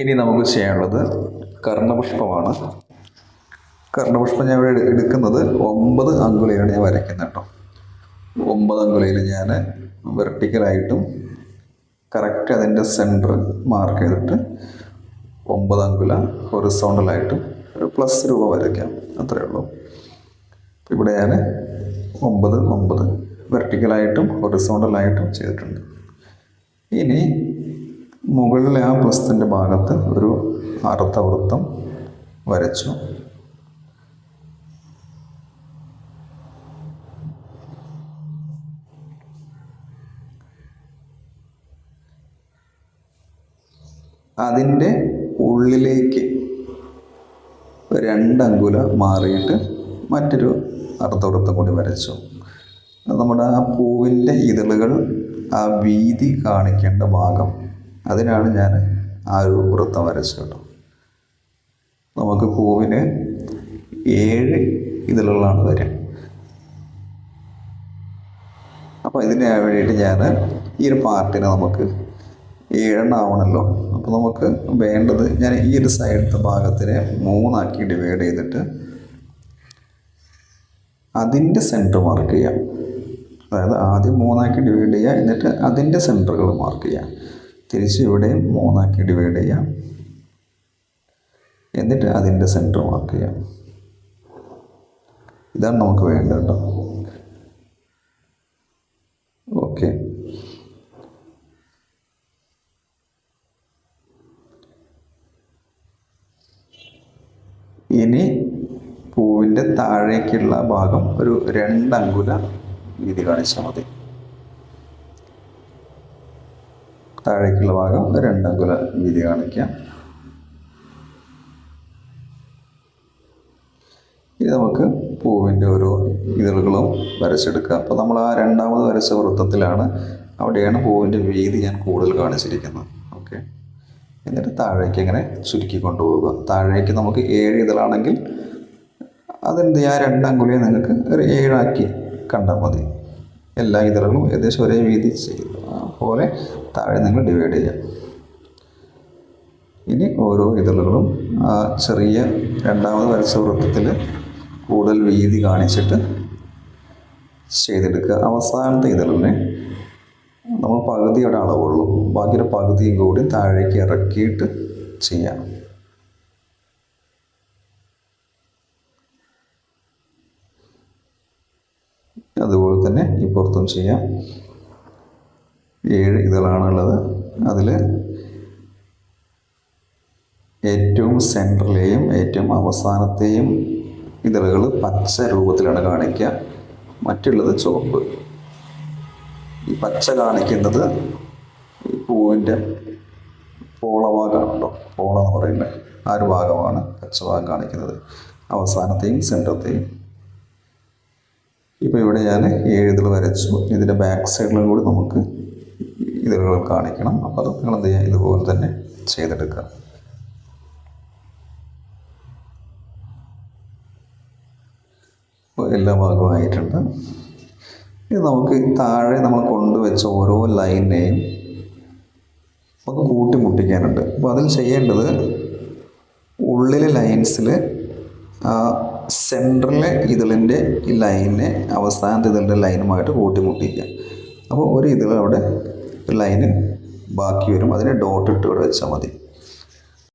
ഇനി നമുക്ക് ചെയ്യാനുള്ളത് കർണപുഷ്പമാണ്. കർണപുഷ്പം ഞാൻ ഇവിടെ എടുക്കുന്നത് 9 അങ്കുലയാണ് ഞാൻ വരയ്ക്കുന്നത് കേട്ടോ. 9 അങ്കുലയിൽ ഞാൻ വെർട്ടിക്കലായിട്ടും കറക്റ്റ് അതിൻ്റെ സെൻറ്റർ മാർക്ക് ചെയ്തിട്ട് 9 അങ്കുല ഹൊറിസോണ്ടലായിട്ടും ഒരു പ്ലസ് രൂപം വരയ്ക്കാം, അത്രയേ ഉള്ളൂ. ഇവിടെ ഞാൻ 9 9 വെർട്ടിക്കലായിട്ടും ഹൊറിസോണ്ടലായിട്ടും ചെയ്തിട്ടുണ്ട്. ഇനി മുകളിലെ ആ പ്ലസിൻ്റെ ഭാഗത്ത് ഒരു അർദ്ധവൃത്തം വരച്ചു. അതിൻ്റെ ഉള്ളിലേക്ക് 2 അങ്കുല മാറിയിട്ട് മറ്റൊരു അർദ്ധവൃത്തം കൂടി വരച്ചു. നമ്മുടെ ആ പൂവിൻ്റെ ഇതളുകൾ ആ വീതി കാണിക്കേണ്ട ഭാഗം, അതിനാണ് ഞാൻ ആ ഒരു വൃത്തം വരച്ചത് കേട്ടോ. നമുക്ക് പൂവിന് 7 ഇതളുകളാണ് വരിക. അപ്പോൾ ഇതിന് വേണ്ടിയിട്ട് ഞാൻ ഈ ഒരു പാർട്ടിനെ നമുക്ക് 7 ആവണമല്ലോ. അപ്പോൾ നമുക്ക് വേണ്ടത്, ഞാൻ ഈ ഒരു സൈഡത്തെ ഭാഗത്തിനെ 3 ആക്കി ഡിവൈഡ് ചെയ്തിട്ട് അതിൻ്റെ സെൻറ്റർ മാർക്ക് ചെയ്യാം. അതായത് ആദ്യം 3 ആക്കി ഡിവൈഡ് ചെയ്യുക, എന്നിട്ട് അതിൻ്റെ സെൻറ്ററുകൾ മാർക്ക് ചെയ്യാം. തിരിച്ച് ഇവിടെയും 3 ആക്കി ഡിവൈഡ് ചെയ്യാം, എന്നിട്ട് അതിൻ്റെ സെൻറ്റർ മാർക്ക് ചെയ്യാം. ഇതാണ് നമുക്ക് വേണ്ടത് കേട്ടോ. ഓക്കെ, ഇനി പൂവിൻ്റെ താഴേക്കുള്ള ഭാഗം ഒരു 2 അങ്കുല വീതി കാണിച്ചാൽ മതി. താഴേക്കുള്ള ഭാഗം 2 അങ്കുല വീതി കാണിക്കാം. ഇനി നമുക്ക് പൂവിൻ്റെ ഓരോ ഇതളുകളും വരച്ചെടുക്കുക. അപ്പോൾ നമ്മൾ ആ രണ്ടാമത് വരച്ച വൃത്തത്തിലാണ്, അവിടെയാണ് പൂവിൻ്റെ വീതി ഞാൻ കൂടുതൽ കാണിച്ചിരിക്കുന്നത്. ഓക്കെ, എന്നിട്ട് താഴേക്ക് ഇങ്ങനെ ചുരുക്കി കൊണ്ടുപോവുക. താഴേക്ക് നമുക്ക് 7 ഇതളാണെങ്കിൽ അതെന്ത് ചെയ്യാം, 2 അങ്കുലയെ നിങ്ങൾക്ക് ഒരു 7 ആക്കി കണ്ടാൽ മതി. എല്ലാ ഇതളുകളും ഏകദേശം ഒരേ വീതി പോലെ താഴെ നിങ്ങൾ ഡിവൈഡ് ചെയ്യാം. ഇനി ഓരോ ഇതളുകളും ആ ചെറിയ രണ്ടാമത് വരച്ച വൃത്തത്തിൽ കൂടുതൽ വീതി കാണിച്ചിട്ട് ചെയ്തെടുക്കുക. അവസാനത്തെ ഇതളിനെ നമ്മൾ പകുതിയുടെ അളവുള്ളൂ, ബാക്കിയുടെ പകുതിയും കൂടി താഴേക്ക് ഇറക്കിയിട്ട് ചെയ്യാം. അതുപോലെ തന്നെ ഇപ്പുറത്തും ചെയ്യാം. 7 ഇതളാണുള്ളത്. അതിൽ ഏറ്റവും സെൻറ്ററിലെയും ഏറ്റവും അവസാനത്തെയും ഇതളുകൾ പച്ച രൂപത്തിലാണ് കാണിക്കുക, മറ്റുള്ളത് ചുവപ്പ്. ഈ പച്ച കാണിക്കുന്നത് ഈ പൂവിൻ്റെ പോളഭാഗമാണല്ലോ, പോള എന്ന് പറയുന്നത് ആ ഒരു ഭാഗമാണ് പച്ച ഭാഗം കാണിക്കുന്നത്, അവസാനത്തെയും സെൻറ്ററത്തെയും. ഇപ്പോൾ ഇവിടെ ഞാൻ 7 ഇതൾ വരച്ചു. ഇതിൻ്റെ ബാക്ക് സൈഡിലും കൂടി നമുക്ക് ഇതളുകൾ കാണിക്കണം. അപ്പോൾ അത് നിങ്ങൾ എന്ത് ചെയ്യുക, ഇതുപോലെ തന്നെ ചെയ്തെടുക്കുക. എല്ലാ ഭാഗവും ആയിട്ടുണ്ട്. ഇത് നമുക്ക് താഴെ നമ്മൾ കൊണ്ടുവച്ച ഓരോ ലൈനെയും ഒന്ന് കൂട്ടിമുട്ടിക്കാനുണ്ട്. അപ്പോൾ അതിൽ ചെയ്യേണ്ടത് ഉള്ളിലെ ലൈൻസിൽ സെൻറ്ററിലെ ഇതളിൻ്റെ ഈ ലൈനെ അവസാനത്തെ ഇതളിൻ്റെ ലൈനുമായിട്ട് കൂട്ടിമുട്ടിക്കുക. അപ്പോൾ ഒരു ഇതൾ അവിടെ ലൈന് ബാക്കി വരും, അതിനെ ഡോട്ട് ഇട്ട് ഇവിടെ വെച്ചാൽ മതി.